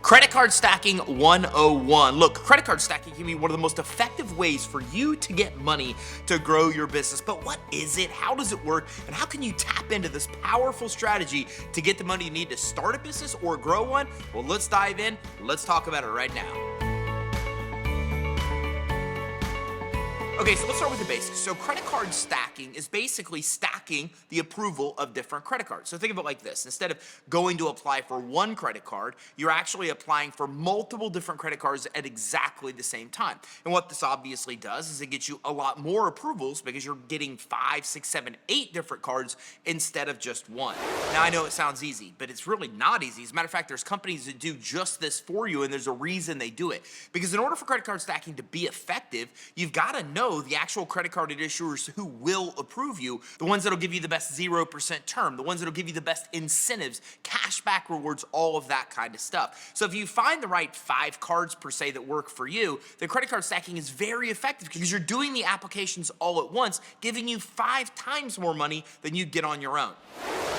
Credit card stacking 101. Look, credit card stacking can be one of the most effective ways for you to get money to grow your business. But what is it? How does it work? And how can you tap into this powerful strategy to get the money you need to start a business or grow one? Well, let's dive in. Let's talk about it right now. Okay, so let's start with the basics. So credit card stacking is basically stacking the approval of different credit cards. So think of it like this. Instead of going to apply for one credit card, you're actually applying for multiple different credit cards at exactly the same time. And what this obviously does is it gets you a lot more approvals because you're getting 5, 6, 7, 8 different cards instead of just one. Now, I know it sounds easy, but it's really not easy. As a matter of fact, there's companies that do just this for you, and there's a reason they do it. Because in order for credit card stacking to be effective, you've got to know the actual credit card issuers who will approve you, the ones that'll give you the best 0% term, the ones that'll give you the best incentives, cashback rewards, all of that kind of stuff. So if you find the right 5 cards per se that work for you, then credit card stacking is very effective because you're doing the applications all at once, giving you 5 times more money than you'd get on your own.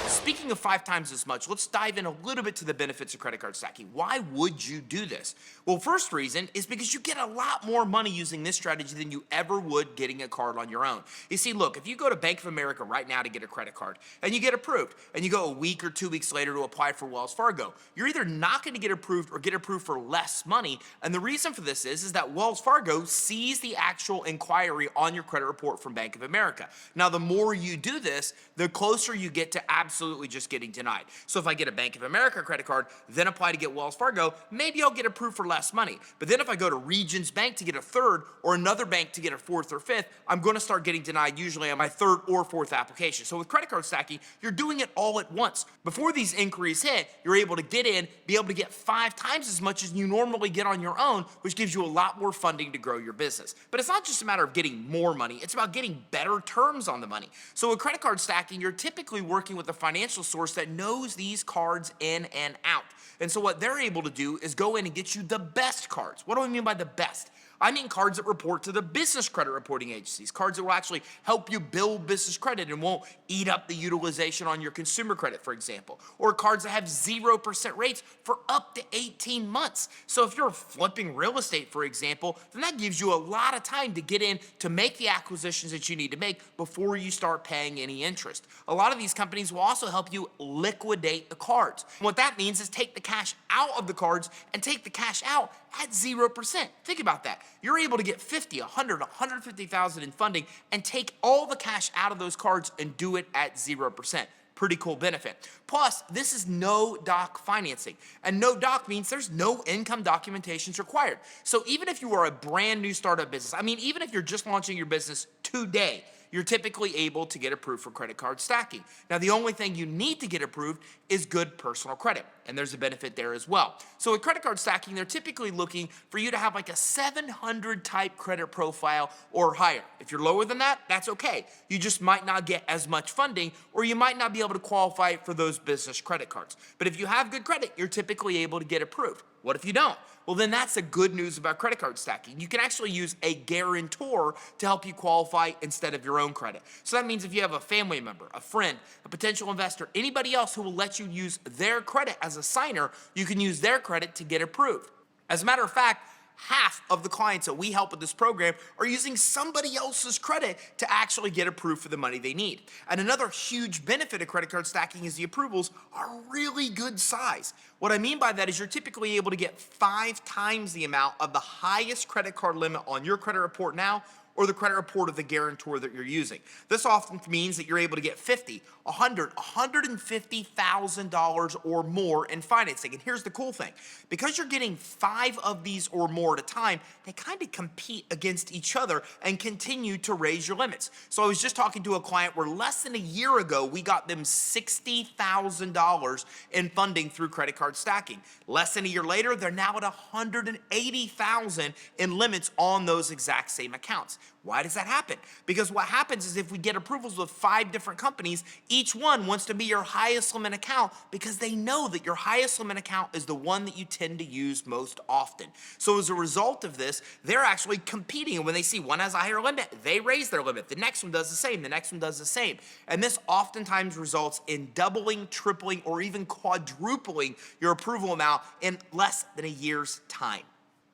Speaking of 5 times as much, let's dive in a little bit to the benefits of credit card stacking. Why would you do this? Well, first reason is because you get a lot more money using this strategy than you ever would getting a card on your own. You see, look, if you go to Bank of America right now to get a credit card and you get approved and you go a week or 2 weeks later to apply for Wells Fargo, you're either not going to get approved or get approved for less money. And the reason for this is that Wells Fargo sees the actual inquiry on your credit report from Bank of America. Now, the more you do this, the closer you get to absolutely just getting denied. So if I get a Bank of America credit card, then apply to get Wells Fargo, maybe I'll get approved for less money. But then if I go to Regions Bank to get a third or another bank to get a fourth or fifth, I'm going to start getting denied usually on my third or fourth application. So with credit card stacking, you're doing it all at once. Before these inquiries hit, you're able to get in, be able to get 5 times as much as you normally get on your own, which gives you a lot more funding to grow your business. But it's not just a matter of getting more money, it's about getting better terms on the money. So with credit card stacking, you're typically working with a financial source that knows these cards in and out. And so what they're able to do is go in and get you the best cards. What do I mean by the best? I mean cards that report to the business credit reporting agencies, cards that will actually help you build business credit and won't eat up the utilization on your consumer credit, for example, or cards that have 0% rates for up to 18 months. So if you're flipping real estate, for example, then that gives you a lot of time to get in to make the acquisitions that you need to make before you start paying any interest. A lot of these companies will also help you liquidate the cards. What that means is take the cash out of the cards and take the cash out at 0%. Think about that. You're able to get 50, 100, 150,000 in funding and take all the cash out of those cards and do it at 0%. Pretty cool benefit. Plus, this is no doc financing. And no doc means there's no income documentations required. So even if you are a brand new startup business, even if you're just launching your business today, you're typically able to get approved for credit card stacking. Now, the only thing you need to get approved is good personal credit, and there's a benefit there as well. So with credit card stacking, they're typically looking for you to have like a 700 type credit profile or higher. If you're lower than that, that's okay. You just might not get as much funding, or you might not be able to qualify for those business credit cards. But if you have good credit, you're typically able to get approved. What if you don't? Well, then that's the good news about credit card stacking. You can actually use a guarantor to help you qualify instead of your own credit. So that means if you have a family member, a friend, a potential investor, anybody else who will let you use their credit as a signer, you can use their credit to get approved. As a matter of fact, half of the clients that we help with this program are using somebody else's credit to actually get approved for the money they need. And another huge benefit of credit card stacking is the approvals are really good size. What I mean by that is you're typically able to get 5 times the amount of the highest credit card limit on your credit report now or the credit report of the guarantor that you're using. This often means that you're able to get $50, $100, $150,000 or more in financing. And here's the cool thing. Because you're getting 5 of these or more at a time, they kind of compete against each other and continue to raise your limits. So I was just talking to a client where less than a year ago, we got them $60,000 in funding through credit card stacking. Less than a year later, they're now at $180,000 in limits on those exact same accounts. Why does that happen? Because what happens is if we get approvals with 5 different companies, each one wants to be your highest limit account because they know that your highest limit account is the one that you tend to use most often. So as a result of this, they're actually competing. And when they see one has a higher limit, they raise their limit. The next one does the same. The next one does the same. And this oftentimes results in doubling, tripling, or even quadrupling your approval amount in less than a year's time.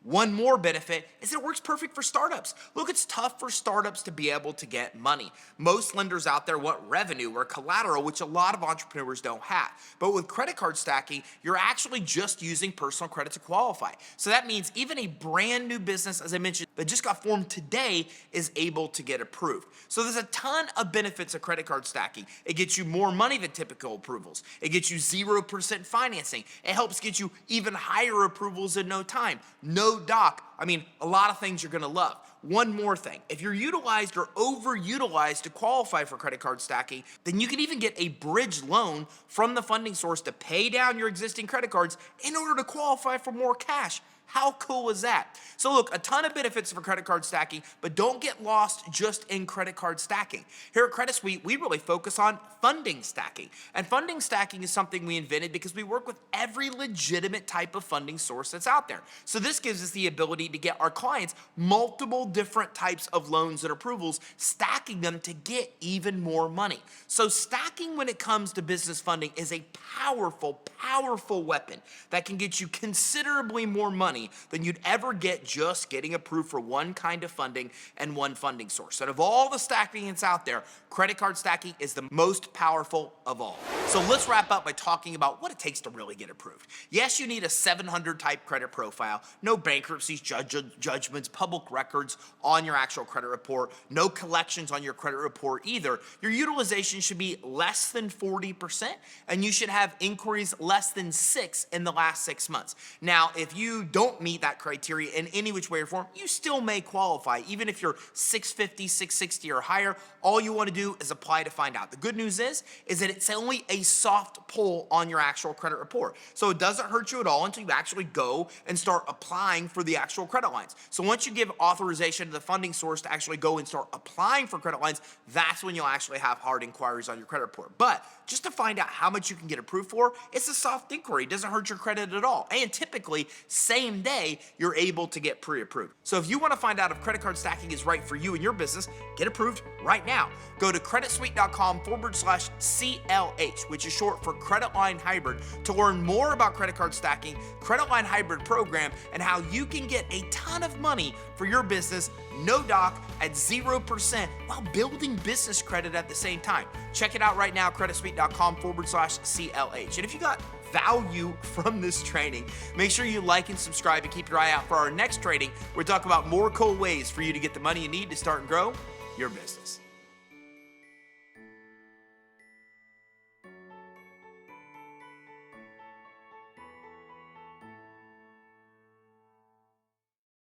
One more benefit is that it works perfect for startups. Look, it's tough for startups to be able to get money. Most lenders out there want revenue or collateral, which a lot of entrepreneurs don't have. But with credit card stacking, you're actually just using personal credit to qualify. So that means even a brand new business, as I mentioned, that just got formed today is able to get approved. So there's a ton of benefits of credit card stacking. It gets you more money than typical approvals. It gets you 0% financing. It helps get you even higher approvals in no time. No doc. I mean, a lot of things you're gonna love. One more thing, if you're utilized or overutilized to qualify for credit card stacking, then you can even get a bridge loan from the funding source to pay down your existing credit cards in order to qualify for more cash. How cool is that? So look, a ton of benefits for credit card stacking, but don't get lost just in credit card stacking. Here at Credit Suite, we really focus on funding stacking. And funding stacking is something we invented because we work with every legitimate type of funding source that's out there. So this gives us the ability to get our clients multiple different types of loans and approvals, stacking them to get even more money. So stacking when it comes to business funding is a powerful, powerful weapon that can get you considerably more money than you'd ever get just getting approved for one kind of funding and one funding source. And of all the stacking that's out there, credit card stacking is the most powerful of all. So let's wrap up by talking about what it takes to really get approved. Yes, you need a 700 type credit profile, no bankruptcies, judgments, public records on your actual credit report, no collections on your credit report either. Your utilization should be less than 40%, and you should have inquiries less than 6 in the last 6 months. Now, if you don't meet that criteria in any which way or form, you still may qualify. Even if you're 650, 660 or higher, all you want to do is apply to find out. The good news is that it's only a soft pull on your actual credit report. So it doesn't hurt you at all until you actually go and start applying for the actual credit lines. So once you give authorization to the funding source to actually go and start applying for credit lines, that's when you'll actually have hard inquiries on your credit report. But just to find out how much you can get approved for, it's a soft inquiry. It doesn't hurt your credit at all. And typically, same day, you're able to get pre-approved. So if you want to find out if credit card stacking is right for you and your business, get approved right now. Go to creditsuite.com/CLH, which is short for Credit Line Hybrid, to learn more about credit card stacking, Credit Line Hybrid program, and how you can get a ton of money for your business, no doc, at 0% while building business credit at the same time. Check it out right now, creditsuite.com/CLH. And if you got value from this training, make sure you like and subscribe and keep your eye out for our next training. We'll talk about more cool ways for you to get the money you need to start and grow your business.